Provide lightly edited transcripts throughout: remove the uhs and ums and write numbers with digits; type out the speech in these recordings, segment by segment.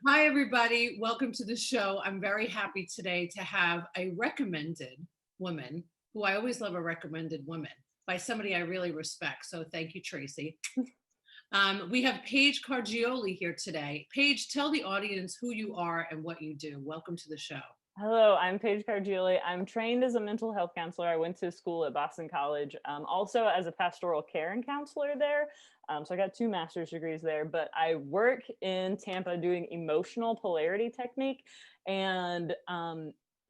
Hi, everybody. Welcome to the show. I'm very happy today to have a recommended woman who I always love a recommended woman by somebody I really respect. So thank you, Tracy. We have Paige Cargioli here today. Paige, tell the audience who you are and what you do. Welcome to the show. Hello, I'm Paige Cargioli. I'm trained as a mental health counselor. I went to school at Boston College, also as a pastoral care and counselor there. So I got 2 master's degrees there, but I work in Tampa doing emotional polarity technique. And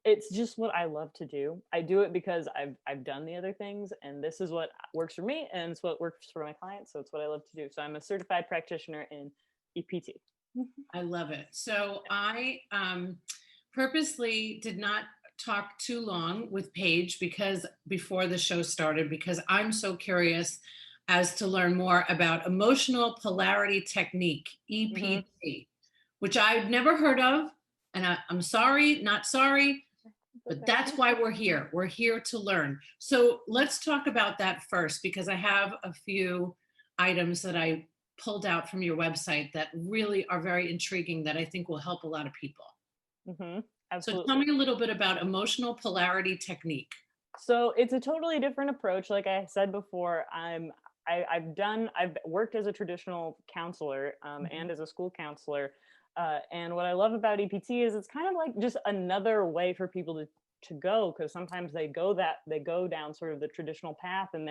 it's just what I love to do. I do it because I've done the other things, and this is what works for me, and it's what works for my clients. So it's what I love to do. So I'm a certified practitioner in EPT. I love it. So I purposely did not talk too long with Paige because before the show started, because I'm so curious as to learn more about emotional polarity technique, Mhm. EPT, which I've never heard of. And I'm sorry, not sorry, but Okay. that's why we're here. We're here to learn. So let's talk about that first, because I have a few items that I pulled out from your website that really are very intriguing that I think will help a lot of people. So tell Absolutely. me a little bit about emotional polarity technique. So it's a totally different approach. Like I said before, I've worked as a traditional counselor Mhm. and as a school counselor. And what I love about EPT is it's kind of like just another way for people to go, because sometimes they go down sort of the traditional path and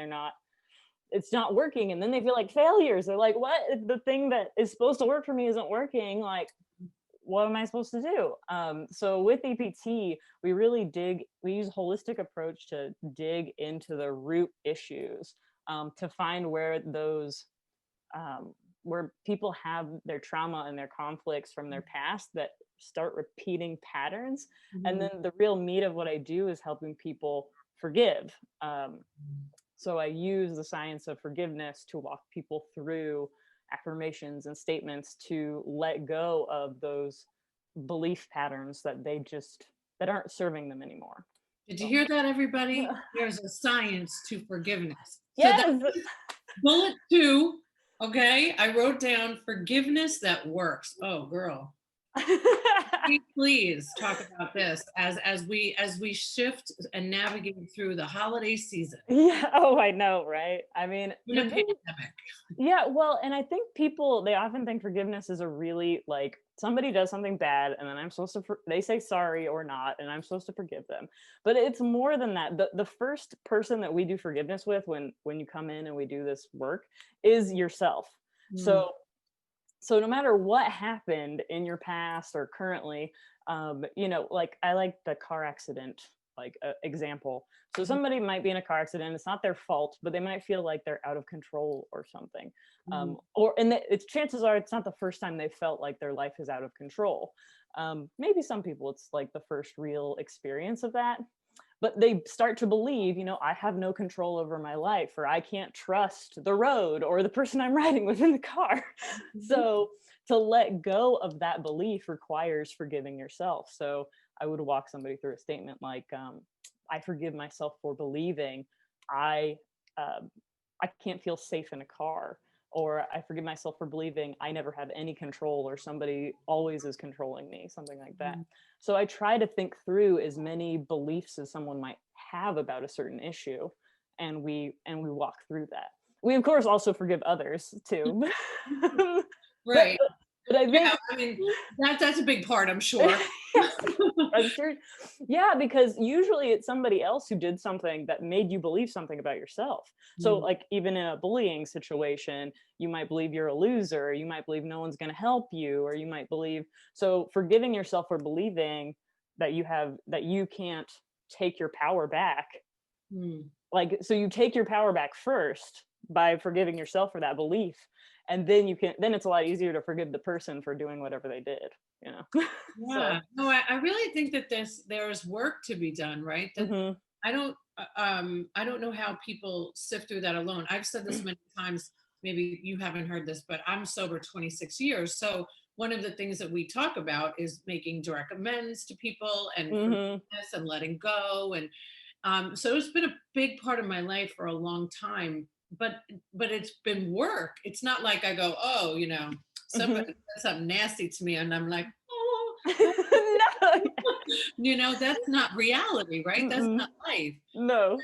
it's not working, and then they feel like failures. They're like, what if the thing that is supposed to work for me isn't working? Like, what am I supposed to do? So with EPT, we use a holistic approach to dig into the root issues, to find where people have their trauma and their conflicts from their past that start repeating patterns. And Mhm. then the real meat of what I do is helping people forgive. So I use the science of forgiveness to walk people through affirmations and statements to let go of those belief patterns that aren't serving them anymore. Did you So hear that, everybody? There's a science to forgiveness. So that yes. bullet two, okay, I wrote down forgiveness that works. Oh, girl. Please talk about this as we shift and navigate through the holiday season Yeah, oh, I know, right? I mean, in the a thing. pandemic. Yeah, well, and I think people they often think forgiveness is a really like somebody does something bad and then I'm supposed to they say sorry or not and I'm supposed to forgive them. But it's more than that. The first person that we do forgiveness with when you come in and we do this work is yourself. Mm, So no matter what happened in your past or currently, like I like the car accident example. So somebody might be in a car accident, it's not their fault, but they might feel like they're out of control or something. mm, It's chances are it's not the first time they felt like their life is out of control. Maybe some people it's like the first real experience of that, but they start to believe, I have no control over my life, or I can't trust the road or the person I'm riding with in the car. mhm. So to let go of that belief requires forgiving yourself. So I would walk somebody through a statement like, I forgive myself for believing I um, I can't feel safe in a car, or I forgive myself for believing I never have any control or somebody always is controlling me, something like that. So I try to think through as many beliefs as someone might have about a certain issue, and we walk through that. We of course also forgive others too. but Right. but I Yeah, think I mean, that's a big part, I'm sure. yes, I'm sure. Yeah, because usually it's somebody else who did something that made you believe something about yourself. So, Mm, like, even in a bullying situation, you might believe you're a loser, you might believe no one's going to help you, or you might believe. So, forgiving yourself for believing that you can't take your power back. mm. Like, so you take your power back first by forgiving yourself for that belief. And then it's a lot easier to forgive the person for doing whatever they did, you know? So, Yeah. No, I really think that there's work to be done, right? That mhm. I don't know how people sift through that alone. I've said this many times, maybe you haven't heard this, but I'm sober 26 years. So one of the things that we talk about is making direct amends to people and Mhm. forgiveness and letting go. And so it's been a big part of my life for a long time. But it's been work. It's not like I go, oh, somebody said something nasty to me and I'm like, oh, No. that's not reality, right? That's Mm-mm. not life. No.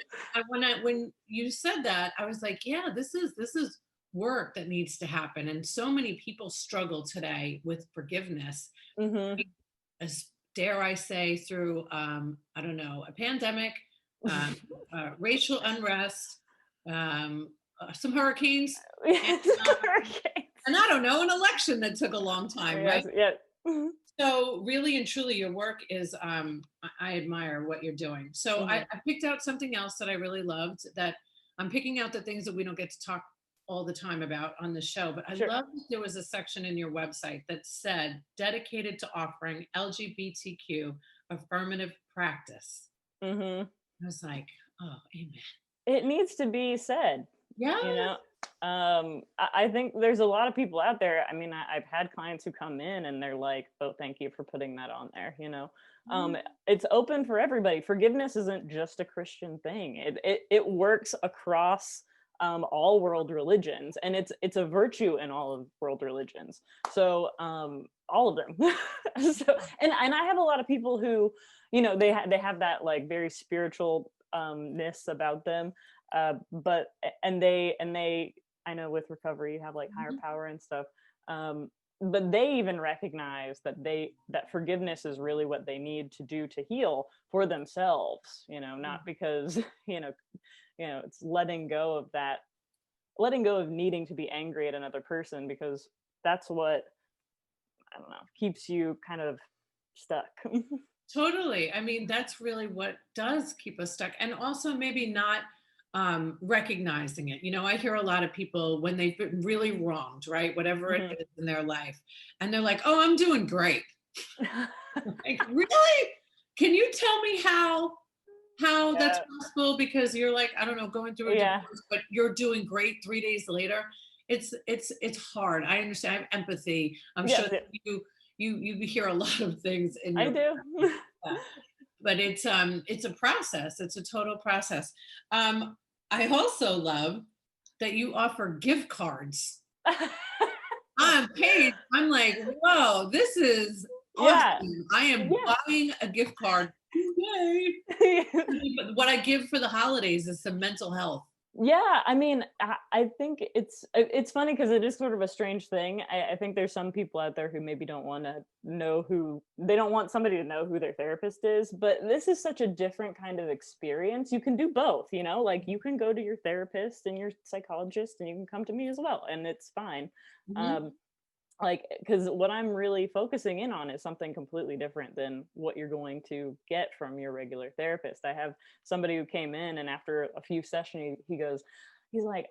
When you said that, I was like, yeah, this is work that needs to happen. And so many people struggle today with forgiveness, Mm-hmm. as dare I say, through I don't know, a pandemic, um, racial unrest, some hurricanes, and, Hurricanes. and I don't know, an election that took a long time, right? Yes, yeah. Mhm. So really and truly, your work is I admire what you're doing. So Mhm. I picked out something else that I really loved, that I'm picking out the things that we don't get to talk all the time about on the show. But I Sure. love that there was a section in your website that said dedicated to offering LGBTQ affirmative practice. Mhm. I was like, oh, amen. It needs to be said, Yeah. you know. I think there's a lot of people out there. I mean, I've had clients who come in and they're like, "Oh, thank you for putting that on there." It's open for everybody. Forgiveness isn't just a Christian thing. It works across all world religions, and it's a virtue in all of world religions. So all of them. So and I have a lot of people who, they have that like very spiritual ness about them, but and they I know with recovery you have like higher power and stuff, but they even recognize that forgiveness is really what they need to do to heal for themselves, not because it's letting go of needing to be angry at another person, because that's what, I don't know, keeps you kind of stuck. Totally. I mean, that's really what does keep us stuck. And also maybe not recognizing it. I hear a lot of people when they've been really wronged, right? Whatever it Mhm. is in their life. And they're like, oh, I'm doing great. Like, really? Can you tell me how that's Yeah. possible? Because you're like, I don't know, going through a Yeah. divorce, but you're doing great 3 days later. It's hard. I understand. I have empathy. I'm sure Yes, that yes, you hear a lot of things in I your, do. but it's a process. It's a total process. I also love that you offer gift cards. I'm paid. I'm like, whoa, this is Yeah. awesome. I am Yeah. buying a gift card today. But what I give for the holidays is some mental health. Yeah, I mean, I think it's funny because it is sort of a strange thing. I think there's some people out there who maybe don't want to know they don't want somebody to know who their therapist is, but this is such a different kind of experience. You can do both, like you can go to your therapist and your psychologist and you can come to me as well, and it's fine. Mhm. Um, like, because what I'm really focusing in on is something completely different than what you're going to get from your regular therapist. I have somebody who came in, and after a few sessions he's like,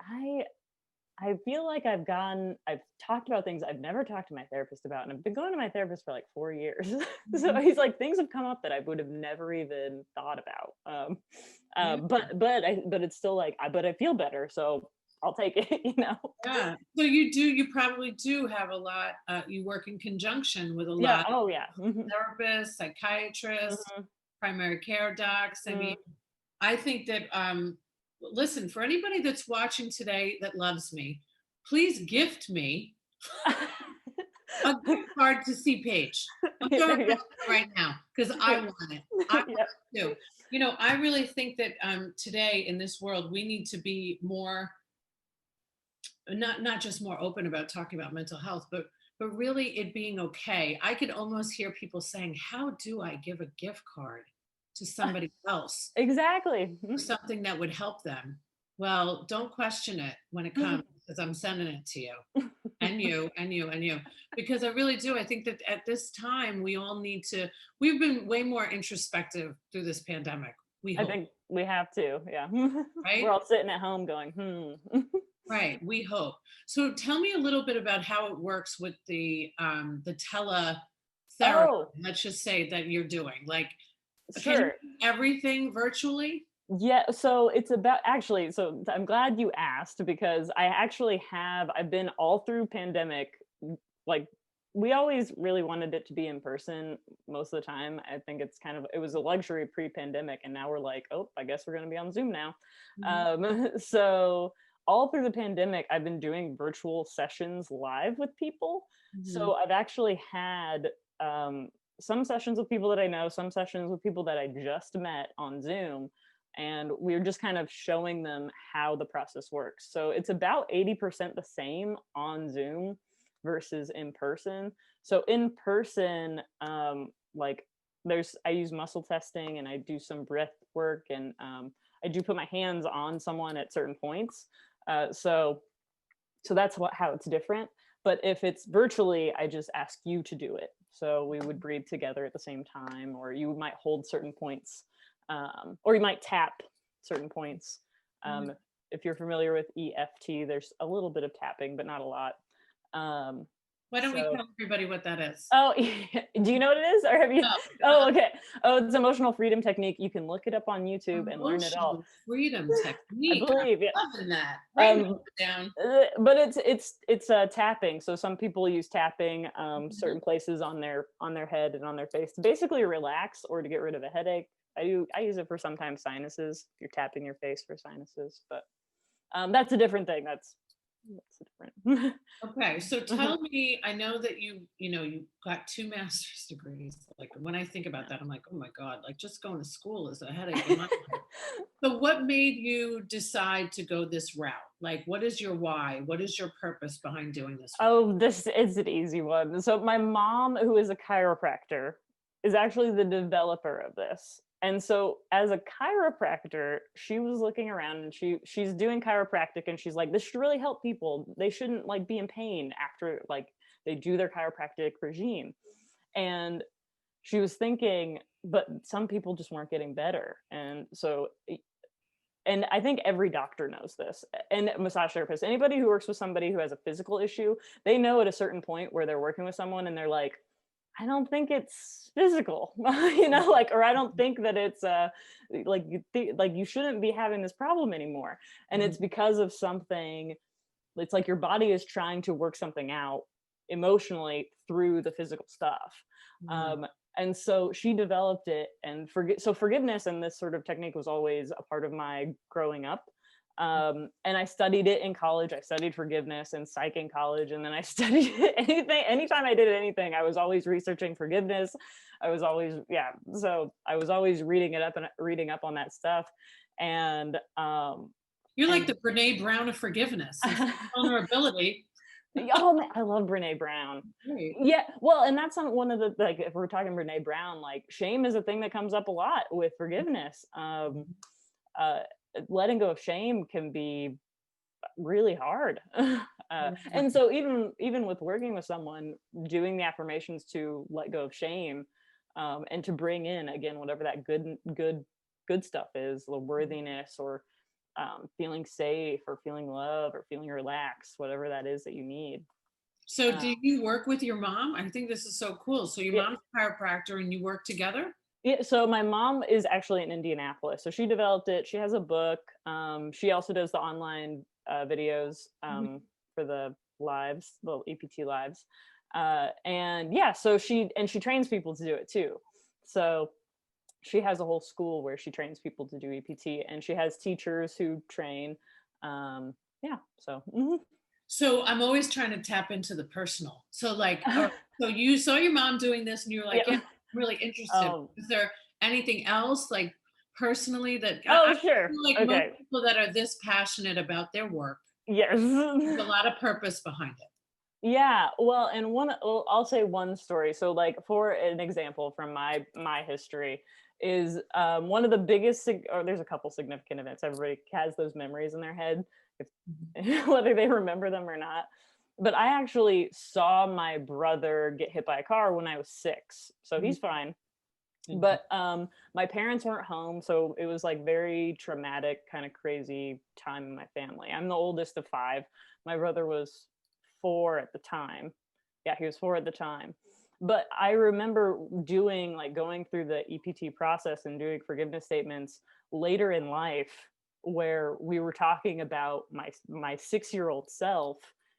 I feel like I've talked about things I've never talked to my therapist about, and I've been going to my therapist for like 4 years. So Mhm. he's like, things have come up that I would have never even thought about. Yeah. But it's still like, but I feel better, so I'll take it. Yeah. So you probably do have a lot, you work in conjunction with a Yeah. lot Oh yeah. of therapists, psychiatrists, Mhm. primary care docs. I mean, Mm. I think that, listen, for anybody that's watching today that loves me, please gift me a gift card to see Paige. I'm throwing There it you out there right now because I go. want it. I want Yeah. it too. I really think that today in this world, we need to be more, not just more open about talking about mental health, but really it being okay. I could almost hear people saying, how do I give a gift card to somebody else Exactly. for something that would help them? Well, don't question it when it comes, because I'm sending it to you, and you and you and you, because I really do. I think that at this time we all need to, we've been way more introspective through this pandemic, we I hope, think we have to. Yeah. We're right? all sitting at home going, Right, we hope. So tell me a little bit about how it works with the teletherapy, Oh, let's just say, that you're doing. Like, can you sure. do everything virtually? Yeah, so it's about actually, so I'm glad you asked, because I've been all through pandemic, like, we always really wanted it to be in person most of the time. I think it was a luxury pre-pandemic, and now we're like, oh, I guess we're going to be on Zoom now. Mhm. So all through the pandemic, I've been doing virtual sessions live with people. Mhm. So I've actually had some sessions with people that I know, some sessions with people that I just met on Zoom. And we're just kind of showing them how the process works. So it's about 80% the same on Zoom versus in person. So in person, like I use muscle testing and I do some breath work, and I do put my hands on someone at certain points. So that's how it's different. But if it's virtually, I just ask you to do it. So we would breathe together at the same time, or you might hold certain points, or you might tap certain points. Mhm. If you're familiar with EFT, there's a little bit of tapping, but not a lot. Um, Why don't we so tell everybody what that is? Oh, do you know what it is? Or have you? No, Oh, okay. Oh, it's emotional freedom technique. You can look it up on YouTube and learn it all. emotional freedom I technique. believe, yeah. I'm loving that. Write Um, it down. but it's tapping. So some people use tapping Mhm. certain places on their head and on their face to basically relax or to get rid of a headache. I use it for sometimes sinuses. If you're tapping your face for sinuses, but that's a different thing. That's different. Okay, so tell me, I know that you got two master's degrees. Like when I think about that, I'm like, oh my God, like just going to school is a headache in my life. So what made you decide to go this route? Like, what is your why? What is your purpose behind doing this work? Oh, this is an easy one. So my mom, who is a chiropractor, is actually the developer of this. And so as a chiropractor, she was looking around and she's doing chiropractic, and she's like, this should really help people. They shouldn't like be in pain after like they do their chiropractic regime. And she was thinking, but some people just weren't getting better. And I think every doctor knows this, and massage therapist, anybody who works with somebody who has a physical issue, they know at a certain point where they're working with someone and they're like, I don't think it's physical, like, or I don't think that it's like like you shouldn't be having this problem anymore. And Mhm. it's because of something. It's like your body is trying to work something out emotionally through the physical stuff. Mhm. And so she developed it, and forgiveness and this sort of technique was always a part of my growing up. And I studied it in college. I studied forgiveness and psych in college, and then I studied it anytime I did anything, I was always researching forgiveness. I was always, yeah, so I was always reading up on that stuff. And You're like and the Brene Brown of forgiveness and vulnerability. Oh, man, I love Brene Brown. Great. Yeah, well, and that's one of the, like, if we're talking Brene Brown, like shame is a thing that comes up a lot with forgiveness. Uh, Letting go of shame can be really hard. And Mhm. so even with working with someone, doing the affirmations to let go of shame, and to bring in again whatever that good stuff is, the worthiness, or feeling safe, or feeling love, or feeling relaxed, whatever that is that you need. So Uh, do you work with your mom? I think this is so cool. So your yeah, mom's a chiropractor and you work together? yeah. So my mom is actually in Indianapolis, so she developed it. She has a book. She also does the online videos Mhm. for the lives, the EPT lives, and yeah. So she trains people to do it too. So she has a whole school where she trains people to do EPT, and she has teachers who train. Yeah. So. Mhm. So I'm always trying to tap into the personal. So like, all right, so you saw your mom doing this and you were like, yeah, Yeah. I'm really interested. Um. Is there anything else like personally that I Oh, sure. feel like most Okay. people that are this passionate about their work, Yes. there's a lot of purpose behind it. Yeah, well, and I'll say one story. So, like, for an example from my history, is one of the or there's a couple significant events. Everybody has those memories in their head, Mhm. if, whether they remember them or not. But I actually saw my brother get hit by a car when I was 6, so Mhm. he's fine. Okay. But my parents weren't home, so it was like very traumatic, kind of crazy time in my family. I'm the oldest of 5. My brother was 4 at the time. Yeah, he was 4 at the time. But I remember going through the EPT process and doing forgiveness statements later in life, where we were talking about my 6-year-old self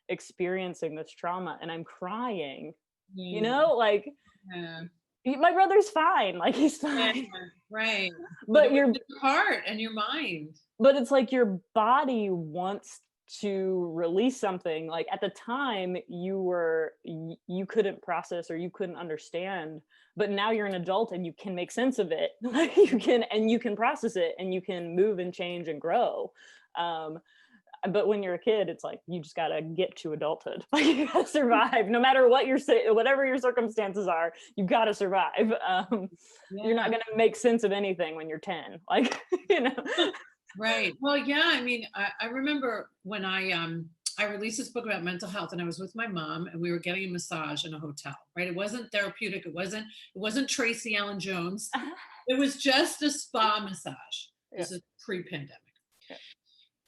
experiencing this trauma, and I'm crying, Mm, like, yeah. my brother's fine, like, he's Yeah, fine. right. But it But was your in your heart and your mind. but it's like your body wants to release something. Like at the time you couldn't process or you couldn't understand, but now you're an adult and you can make sense of it. Like you can process it and you can move and change and grow. But when you're a kid, it's like you just gotta get to adulthood. Like you gotta survive, no matter what whatever your circumstances are. You gotta survive. You're not gonna make sense of anything when you're 10. Like Right. Well, yeah. I mean, I remember when I released this book about mental health, and I was with my mom, and we were getting a massage in a hotel. Right. It wasn't therapeutic. It wasn't Tracy Allen Jones. It was just a spa massage. This is pre-pandemic.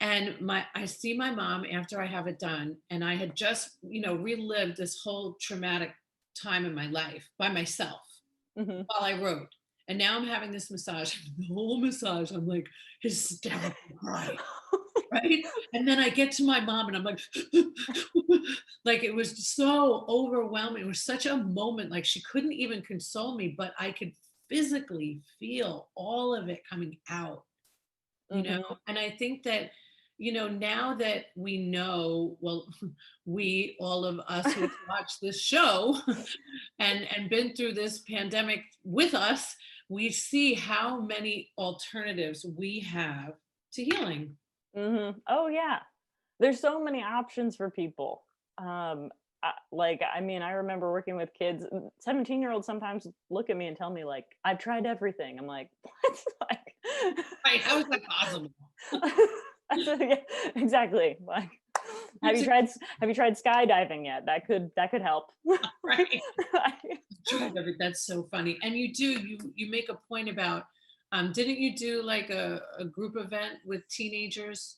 And I see my mom after I have it done, and I had just, relived this whole traumatic time in my life by myself while I wrote. And now I'm having this massage. The whole massage, I'm like hysterical crying, right? And then I get to my mom, and I'm like, like it was so overwhelming. It was such a moment. Like she couldn't even console me, but I could physically feel all of it coming out, And I think that now that we know, well, all of us who've watched this show and been through this pandemic with us, we see how many alternatives we have to healing. Oh yeah, there's so many options for people. I remember working with kids. 17-year-olds sometimes look at me and tell me like, I've tried everything. I'm like, what? Right, how is that possible? Yeah, exactly. Like, have you tried skydiving yet? That could help. Right. That's so funny. And you make a point about, didn't you do like a group event with teenagers?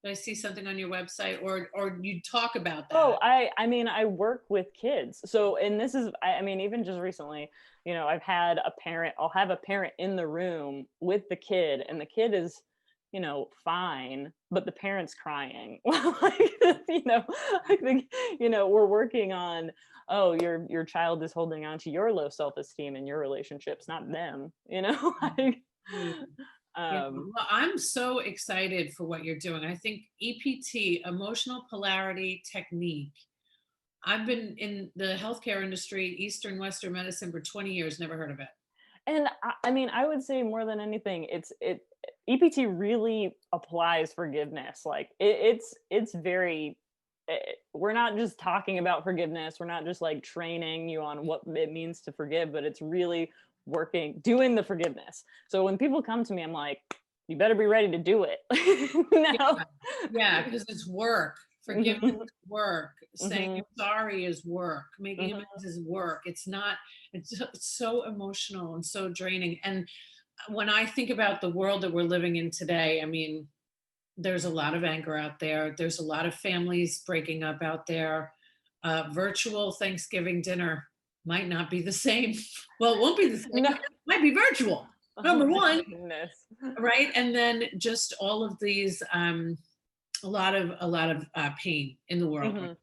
Did I see something on your website, or you talk about that? Oh, I work with kids. So, and this is, even just recently, I'll have a parent in the room with the kid, and the kid is, fine, but the parent's crying. Like, I think, we're working on, oh, your child is holding on to your low self-esteem in your relationships, not them, like, Well, I'm so excited for what you're doing. I think EPT, emotional polarity technique. I've been in the healthcare industry, Eastern Western medicine, for 20 years, never heard of it. And I would say more than anything, EPT really applies forgiveness. Like it's very, we're not just talking about forgiveness. We're not just like training you on what it means to forgive, but it's really doing the forgiveness. So when people come to me, I'm like, you better be ready to do it. Yeah, because it's work. Forgiveness is work. Saying you're sorry is work. Making amends is work. It's so emotional and so draining. And when I think about the world that we're living in today, I mean, there's a lot of anger out there. There's a lot of families breaking up out there. Virtual Thanksgiving dinner might not be the same. Well, it won't be the same. No. It might be virtual. Number one, right? And then just all of these, a lot of pain in the world right now.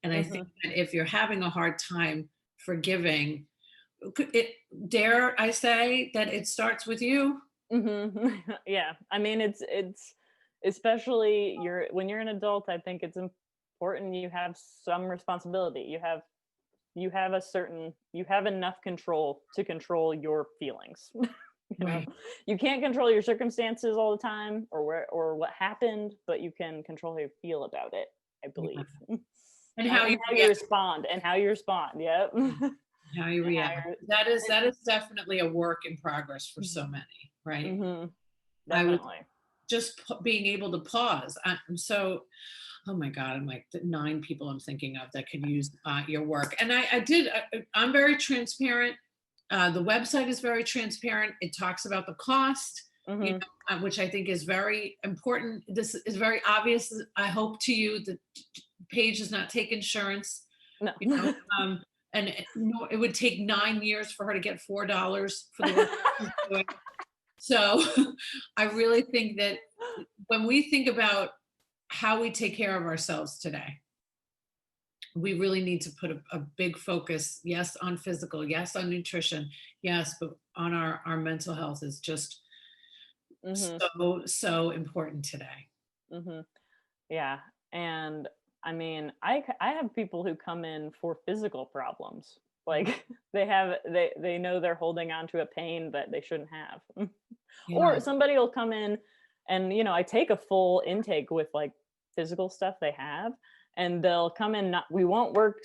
And I think that if you're having a hard time forgiving, dare I say that it starts with you? Yeah, I mean, it's especially when you're an adult. I think it's important you have some responsibility. You have enough control to control your feelings. You can't control your circumstances all the time or what happened, but you can control how you feel about it, I believe. Yeah. And how you respond. Yep. How you react. That is definitely a work in progress for so many, right? Definitely. Just being able to pause. Oh my God, I'm like 9 people I'm thinking of that could use your work. And I'm very transparent. The website is very transparent. It talks about the cost, which I think is very important. This is very obvious, I hope, to you that Paige does not take insurance. No. And it would take 9 years for her to get $4 for the work. So I really think that when we think about how we take care of ourselves today, we really need to put a big focus, yes, on physical, yes, on nutrition, yes, but on our mental health is just so important today. Yeah. And I mean, I have people who come in for physical problems. Like they know they're holding on to a pain that they shouldn't have. Or Yeah. somebody will come in and, you know, I take a full intake with like physical stuff they have, and they'll come in, not, we won't work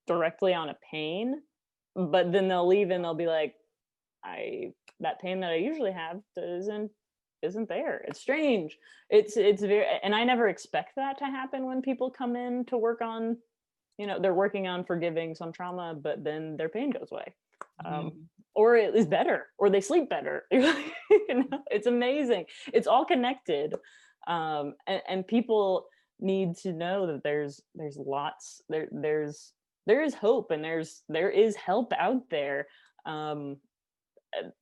directly on a pain, but then they'll leave and they'll be like, that pain that I usually have isn't there. It's strange. It's very, and I never expect that to happen when people come in to work on, you know, they're working on forgiving some trauma, but then their pain goes away. Mhm. Or it is better, or they sleep better. You know, it's amazing. It's all connected. And people need to know that there's lots there is hope, and there is help out there. Um,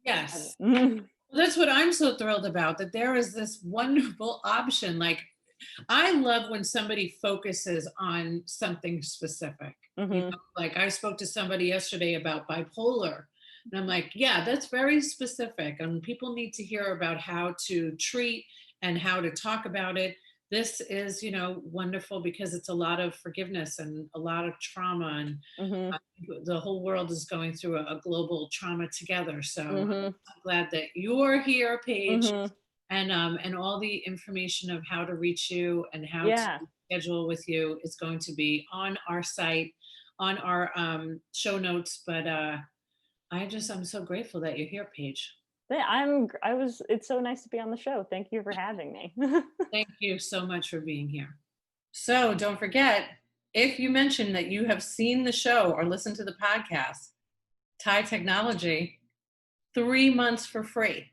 Yes. mm, That's what I'm so thrilled about, that there is this wonderful option. Like, I love when somebody focuses on something specific. You mhm, know, like I spoke to somebody yesterday about bipolar. And I'm like, yeah, that's very specific. And people need to hear about how to treat and how to talk about it. This is, wonderful because it's a lot of forgiveness and a lot of trauma. And mhm, the whole world is going through a global trauma together. So mhm, I'm glad that you're here, Paige, mhm. and all the information of how to reach you and how to Yeah. schedule with you is going to be on our site, on our show notes. But I'm so grateful that you're here, Paige. Yeah, it's so nice to be on the show. Thank you for having me. Thank you so much for being here. So don't forget, if you mention that you have seen the show or listened to the podcast, Thai Technology, 3 months for free.